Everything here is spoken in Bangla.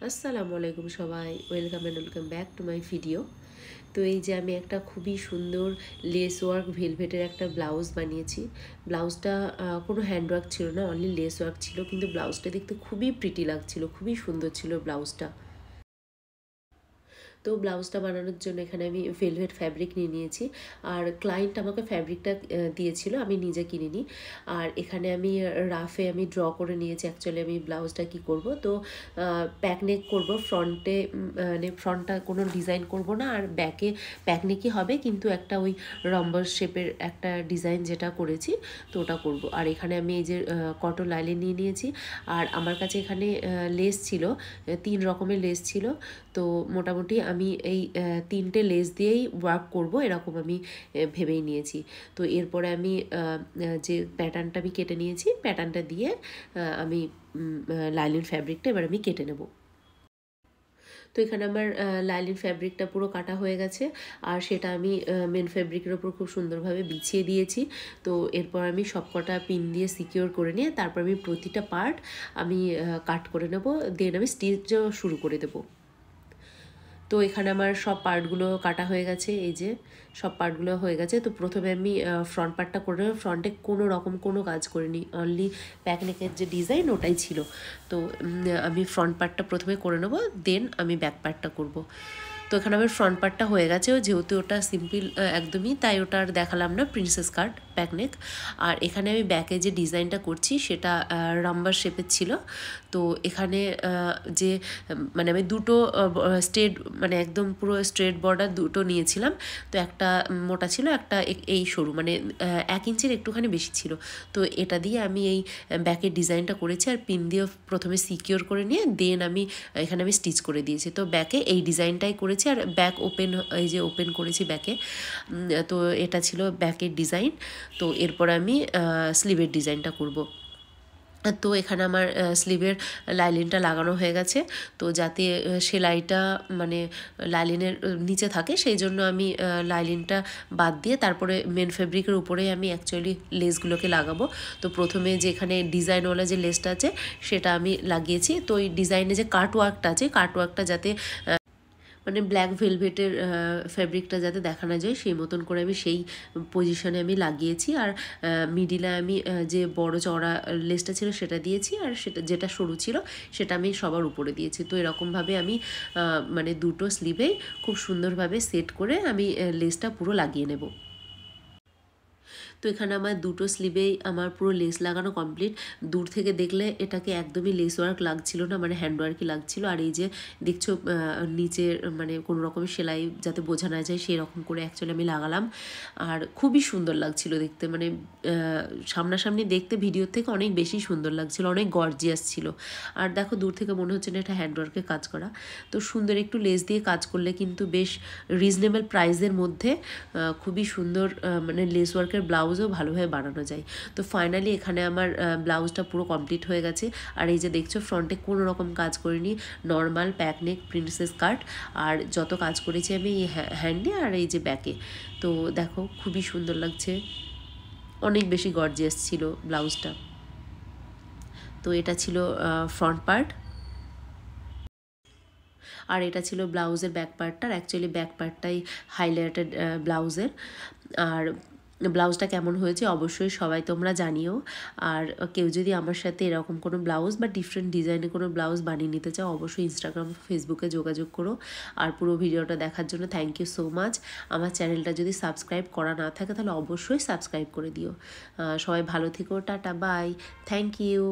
আসসালামু আলাইকুম সবাই, welcome back to my video. তো এই যে আমি একটা খুবই সুন্দর লেস ওয়ার্ক ভেলভেটের একটা ব্লাউজ বানিয়েছি। ব্লাউজটা কোনো হ্যান্ডওয়ার্ক ছিল না, অনলি লেস ওয়ার্ক ছিল, কিন্তু ব্লাউজটা দেখতে খুবই প্রিটি লাগছিল, খুবই সুন্দর ছিল ব্লাউজটা। তো ব্লাউজটা বানানোর জন্য এখানে আমি ভেলভেট ফ্যাব্রিক নিয়ে নিয়েছি, আর ক্লায়েন্ট আমাকে ফ্যাব্রিকটা দিয়েছিল, আমি নিজে কিনিনি। আর এখানে আমি রাফে আমি ড্র করে নিয়েছি অ্যাকচুয়ালি আমি ব্লাউজটা কি করব। তো প্যাকনেক করব ফ্রন্টে, মানে ফ্রন্টটা কোনো ডিজাইন করব না, আর ব্যাকে প্যাকনেকই হবে, কিন্তু একটা ওই রম্বাস শেপের একটা ডিজাইন যেটা করেছি তো ওটা করব। আর এখানে আমি এই যে কটন লাইলিন নিয়ে নিয়েছি, আর আমার কাছে এখানে লেস ছিল, 3 রকমের লেস ছিল। তো মোটামুটি আমি এই 3টে লেস দিয়েই ওয়ার্ক করব এরকম আমি ভেবেই নিয়েছি। তো এরপরে আমি যে প্যাটার্নটা আমি কেটে নিয়েছি, প্যাটার্নটা দিয়ে আমি লাইলিন ফ্যাব্রিকটা এবার আমি কেটে নেব। তো এখানে আমার লাইলিন ফ্যাব্রিকটা পুরো কাটা হয়ে গেছে, আর সেটা আমি মেন ফ্যাব্রিকের ওপর খুব সুন্দরভাবে বিছিয়ে দিয়েছি। তো এরপর আমি সবকটা পিন দিয়ে সিকিওর করে নিয়ে তারপর আমি প্রতিটা পার্ট আমি কাট করে নেব, দেন আমি স্টিচও শুরু করে দেবো। তো এখানে আমার সব পার্টগুলো কাটা হয়ে গেছে, এই যে সব পার্টগুলো হয়ে গেছে। তো প্রথমে আমি ফ্রন্ট পার্টটা করে নেব। ফ্রন্টে কোনো রকম কোনো কাজ করিনি, অনলি প্যাকনেকের যে ডিজাইন ওটাই ছিল। তো আমি ফ্রন্ট পার্টটা প্রথমে করে নেব, দেন আমি ব্যাক পার্টটা করব। তো এখানে আমার ফ্রন্ট পার্টটা হয়ে গেছে, যেহেতু ওটা সিম্পল একদমই, তাই ওটা আর দেখালাম না, প্রিন্সেস কাট প্যাকনেক। আর এখানে আমি ব্যাকে যে ডিজাইনটা করছি সেটা রাম্বার শেপের ছিল। তো এখানে যে মানে আমি দুটো স্ট্রেট, মানে একদম পুরো স্ট্রেট বর্ডার দুটো নিয়েছিলাম। তো একটা মোটা ছিল, একটা এই সরু, মানে 1 ইঞ্চির একটুখানি বেশি ছিল। তো এটা দিয়ে আমি এই ব্যাকের ডিজাইনটা করেছি, আর পিন দিয়ে প্রথমে সিকিওর করে নিয়ে দেন আমি এখানে আমি স্টিচ করে দিয়েছি। তো ব্যাকে এই ডিজাইনটাই করেছি, আর ব্যাক ওপেন, এই যে ওপেন করেছি ব্যাকে। তো এটা ছিল ব্যাকের ডিজাইন। তো এরপর আমি স্লিভের ডিজাইনটা করব। তো এখানে আমার স্লিভের লাইলিনটা লাগানো হয়ে গেছে। তো যাতে সেলাইটা মানে লাইলিনের নিচে থাকে, সেই জন্য আমি লাইলিনটা বাদ দিয়ে তারপরে মেন ফেব্রিকের উপরেই আমি অ্যাকচুয়ালি লেসগুলোকে লাগাবো। তো প্রথমে যেখানে ডিজাইনওয়ালা যে লেসটা আছে সেটা আমি লাগিয়েছি। তো এই ডিজাইনে যে কাটওয়ার্কটা আছে, কাটওয়ার্কটা যাতে মানে ব্ল্যাক ভেলভেটের ফ্যাব্রিকটা যাতে দেখা না যায় সেই মতন করে আমি সেই পজিশনে আমি লাগিয়েছি। আর মিডিলে আমি যে বড় চওড়া লেসটা ছিল সেটা দিয়েছি, আর সেটা যেটা সরু ছিল সেটা আমি সবার উপরে দিয়েছি। তো এরকমভাবে আমি মানে দুটো স্লিভেই খুব সুন্দরভাবে সেট করে আমি লেসটা পুরো লাগিয়ে নেব। তো এখানে আমার দুটো স্লিভেই আমার পুরো লেস লাগানো কমপ্লিট। দূর থেকে দেখলে এটাকে একদমই লেস ওয়ার্ক লাগছিল না, মানে হ্যান্ড ওয়ার্কই লাগছিল। আর এই যে দেখছো নিচের মানে কোনো রকমের সেলাই যাতে বোঝা না যায় সেই রকম করে অ্যাকচুয়ালি আমি লাগালাম, আর খুবই সুন্দর লাগছিল দেখতে। মানে সামনাসামনি দেখতে ভিডিওর থেকে অনেক বেশি সুন্দর লাগছিল, অনেক গর্জিয়াস ছিল। আর দেখো দূর থেকে মনে হচ্ছে না এটা হ্যান্ডওয়ার্কে কাজ করা। তো সুন্দর একটু লেস দিয়ে কাজ করলে কিন্তু বেশ রিজনেবল প্রাইসের মধ্যে খুবই সুন্দর মানে লেস ওয়ার্কের ব্লাউজও ভালোভাবে বানানো যায়। তো ফাইনালি এখানে আমার ব্লাউজটা পুরো কমপ্লিট হয়ে গেছে। আর এই যে দেখছো ফ্রন্টে কোনো রকম কাজ করিনি, নর্মাল প্যাকনেক প্রিন্সেস কাট, আর যত কাজ করেছি আমি হ্যান্ডে আর এই যে ব্যাকে। তো দেখো খুবই সুন্দর লাগছে, অনেক বেশি গর্জিয়াস ছিল ব্লাউজটা। তো এটা ছিল ফ্রন্ট পার্ট, আর এটা ছিল ব্লাউজের ব্যাক পার্টটার। অ্যাকচুয়ালি ব্যাক পার্টটাই হাইলাইটেড ব্লাউজের। আর ব্লাউজটা কেমন হয়েছে অবশ্যই সবাই তোমরা জানিও। আর কেউ যদি আমার সাথে এরকম কোনো ব্লাউজ বা ডিফারেন্ট ডিজাইনের কোনো ব্লাউজ বানিয়ে নিতে চাও, অবশ্যই ইনস্টাগ্রাম ফেসবুকে যোগাযোগ করো। আর পুরো ভিডিওটা দেখার জন্য থ্যাংক ইউ সো মাচ। আমার চ্যানেলটা যদি সাবস্ক্রাইব করা না থাকে তাহলে অবশ্যই সাবস্ক্রাইব করে দিও। সবাই ভালো থেকো, টাটা, বাই, থ্যাংক ইউ।